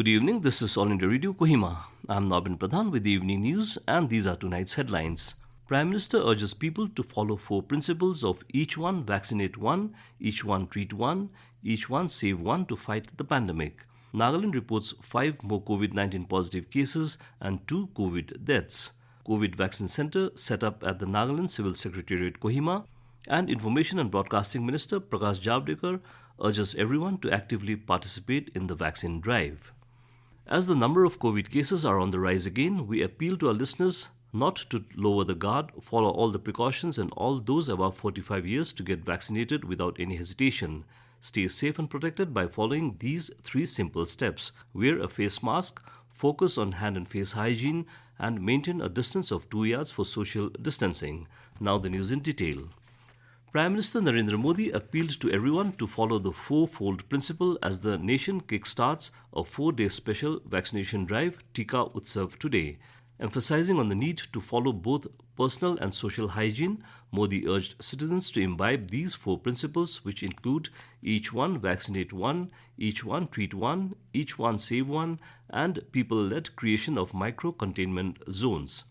Good evening, this is All India Radio Kohima. I'm Nabin Pradhan with the evening news, and these are tonight's headlines. Prime Minister urges people to follow 4 principles of Each One Vaccinate One, Each One Treat One, Each One Save One to fight the pandemic. Nagaland reports 5 more COVID-19 positive cases and 2 COVID deaths. COVID Vaccine Center set up at the Nagaland Civil Secretariat Kohima, and Information and Broadcasting Minister Prakash Javadekar urges everyone to actively participate in the vaccine drive. As the number of COVID cases are on the rise again, we appeal to our listeners not to lower the guard, follow all the precautions, and all those above 45 years to get vaccinated without any hesitation. Stay safe and protected by following these 3 simple steps. Wear a face mask, focus on hand and face hygiene, and maintain a distance of 2 yards for social distancing. Now the news in detail. Prime Minister Narendra Modi appealed to everyone to follow the 4-fold principle as the nation kickstarts a 4-day special vaccination drive, Tika Utsav, today. Emphasizing on the need to follow both personal and social hygiene, Modi urged citizens to imbibe these 4 principles, which include Each One Vaccinate One, Each One Treat One, Each One Save One, and people-led creation of micro-containment zones.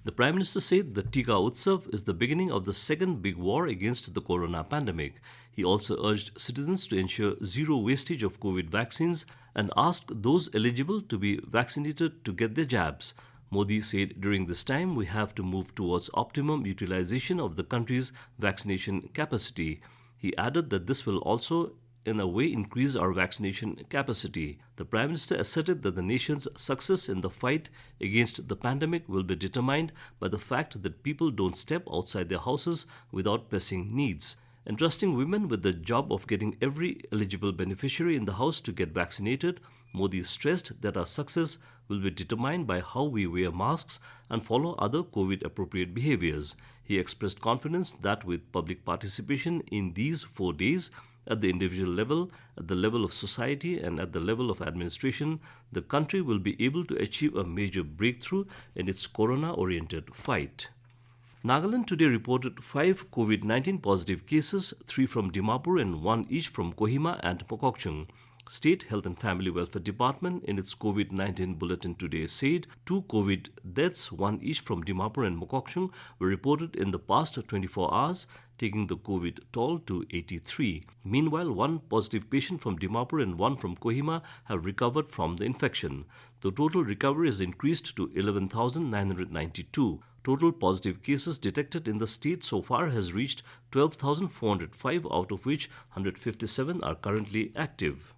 The Prime Minister said the Tika Utsav is the beginning of the second big war against the corona pandemic. He also urged citizens to ensure zero wastage of COVID vaccines and asked those eligible to be vaccinated to get their jabs. Modi said during this time we have to move towards optimum utilization of the country's vaccination capacity. He added that this will also in a way increase our vaccination capacity. The Prime Minister asserted that the nation's success in the fight against the pandemic will be determined by the fact that people don't step outside their houses without pressing needs. Entrusting women with the job of getting every eligible beneficiary in the house to get vaccinated, Modi stressed that our success will be determined by how we wear masks and follow other COVID-appropriate behaviors. He expressed confidence that with public participation in these 4 days, at the individual level, at the level of society, and at the level of administration, the country will be able to achieve a major breakthrough in its corona-oriented fight. Nagaland today reported 5 COVID-19 positive cases, 3 from Dimapur and 1 each from Kohima and Mokokchung. State Health and Family Welfare Department in its COVID-19 bulletin today said 2 COVID deaths, 1 each from Dimapur and Mokokchung, were reported in the past 24 hours, taking the COVID toll to 83. Meanwhile, 1 positive patient from Dimapur and 1 from Kohima have recovered from the infection. The total recovery has increased to 11,992. Total positive cases detected in the state so far has reached 12,405, out of which 157 are currently active.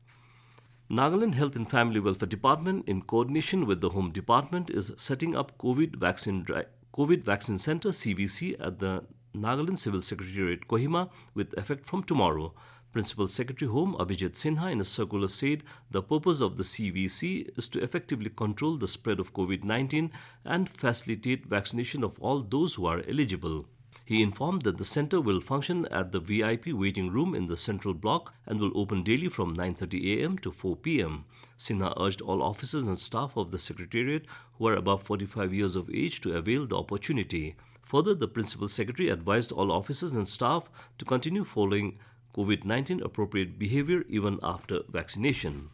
Nagaland Health and Family Welfare Department, in coordination with the Home Department, is setting up COVID Vaccine Center (CVC) at the Nagaland Civil Secretariat Kohima with effect from tomorrow. Principal Secretary Home Abhijit Sinha in a circular said the purpose of the CVC is to effectively control the spread of COVID-19 and facilitate vaccination of all those who are eligible. He informed that the center will function at the VIP waiting room in the central block and will open daily from 9:30 a.m. to 4 p.m. Sinha urged all officers and staff of the Secretariat who are above 45 years of age to avail the opportunity. Further, the Principal Secretary advised all officers and staff to continue following COVID-19 appropriate behavior even after vaccination.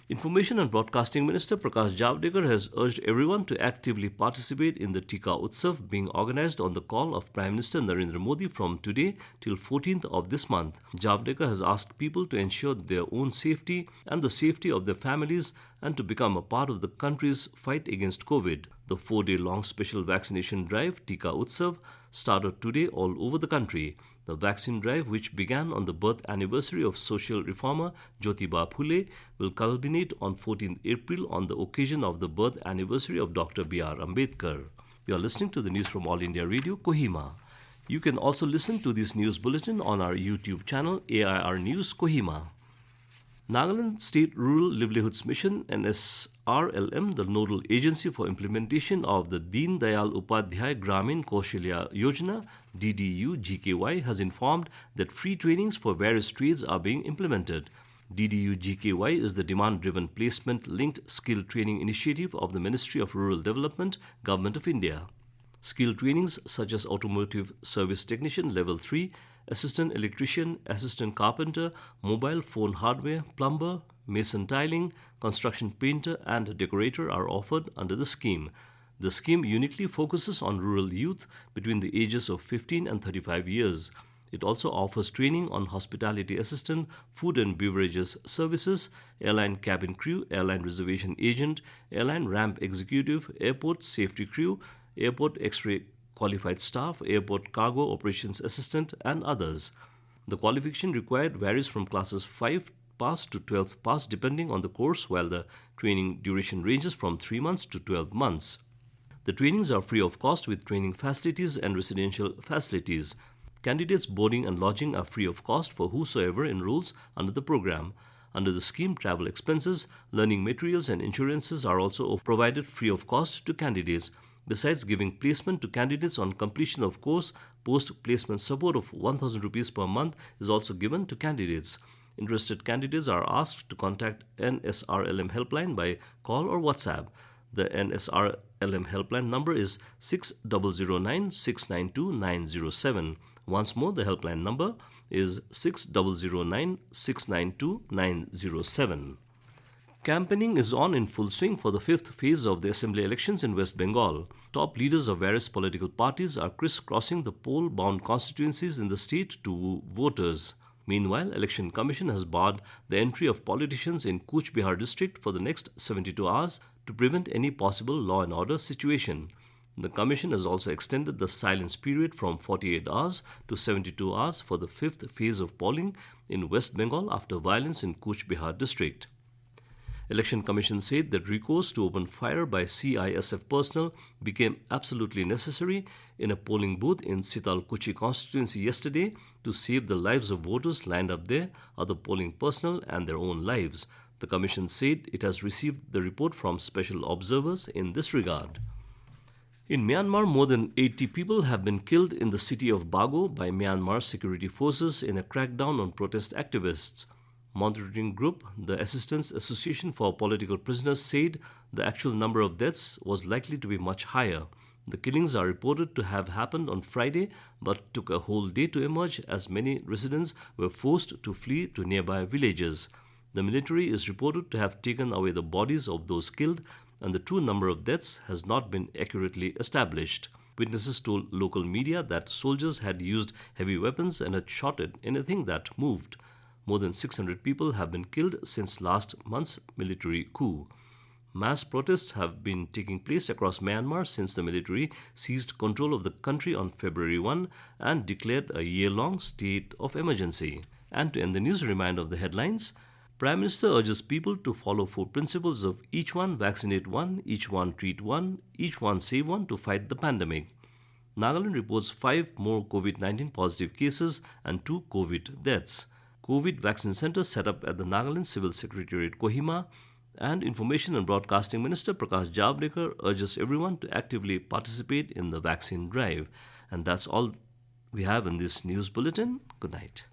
Information and Broadcasting Minister Prakash Javadekar has urged everyone to actively participate in the Tika Utsav being organized on the call of Prime Minister Narendra Modi from today till 14th of this month. Javadekar has asked people to ensure their own safety and the safety of their families and to become a part of the country's fight against COVID. The 4-day-long special vaccination drive, Tika Utsav, started today all over the country. The vaccine drive, which began on the birth anniversary of social reformer Jyotiba Phule, will culminate on 14th April on the occasion of the birth anniversary of Dr. B.R. Ambedkar. You are listening to the news from All India Radio, Kohima. You can also listen to this news bulletin on our YouTube channel, AIR News, Kohima. Nagaland State Rural Livelihoods Mission, NSRLM, the nodal agency for implementation of the Deen Dayal Upadhyay Gramin Kaushalya Yojana, DDU-GKY, has informed that free trainings for various trades are being implemented. DDU-GKY is the demand-driven placement-linked skill training initiative of the Ministry of Rural Development, Government of India. Skill trainings such as Automotive Service Technician Level 3 assistant electrician, assistant carpenter, mobile phone hardware, plumber, mason tiling, construction painter, and decorator are offered under the scheme. The scheme uniquely focuses on rural youth between the ages of 15 and 35 years. It also offers training on hospitality assistant, food and beverages services, airline cabin crew, airline reservation agent, airline ramp executive, airport safety crew, airport X-ray qualified staff, airport cargo operations assistant, and others. The qualification required varies from classes 5 pass to 12 pass depending on the course, while the training duration ranges from 3 months to 12 months. The trainings are free of cost with training facilities and residential facilities. Candidates' boarding and lodging are free of cost for whosoever enrolls under the program. Under the scheme, travel expenses, learning materials, and insurances are also provided free of cost to candidates. Besides giving placement to candidates on completion of course, post-placement support of 1,000 rupees per month is also given to candidates. Interested candidates are asked to contact NSRLM helpline by call or WhatsApp. The NSRLM helpline number is 6009 692 907. Once more, the helpline number is 6009 692 907. Campaigning is on in full swing for the fifth phase of the assembly elections in West Bengal. Top leaders of various political parties are crisscrossing the poll-bound constituencies in the state to woo voters. Meanwhile, Election Commission has barred the entry of politicians in Cooch Behar district for the next 72 hours to prevent any possible law and order situation. The Commission has also extended the silence period from 48 hours to 72 hours for the fifth phase of polling in West Bengal after violence in Cooch Behar district. Election Commission said that recourse to open fire by CISF personnel became absolutely necessary in a polling booth in Sital-Kuchi constituency yesterday to save the lives of voters lined up there, other polling personnel, and their own lives. The Commission said it has received the report from special observers in this regard. In Myanmar, more than 80 people have been killed in the city of Bago by Myanmar security forces in a crackdown on protest activists. Monitoring group, the Assistance Association for Political Prisoners, said the actual number of deaths was likely to be much higher. The killings are reported to have happened on Friday but took a whole day to emerge as many residents were forced to flee to nearby villages. The military is reported to have taken away the bodies of those killed, and the true number of deaths has not been accurately established. Witnesses told local media that soldiers had used heavy weapons and had shot at anything that moved. More than 600 people have been killed since last month's military coup. Mass protests have been taking place across Myanmar since the military seized control of the country on February 1 and declared a year-long state of emergency. And to end the news, a reminder of the headlines. Prime Minister urges people to follow 4 principles of Each One Vaccinate One, Each One Treat One, Each One Save One to fight the pandemic. Nagaland reports 5 more COVID-19 positive cases and 2 COVID deaths. COVID vaccine centers set up at the Nagaland Civil Secretariat, Kohima, and Information and Broadcasting Minister Prakash Javadekar urges everyone to actively participate in the vaccine drive. And that's all we have in this news bulletin. Good night.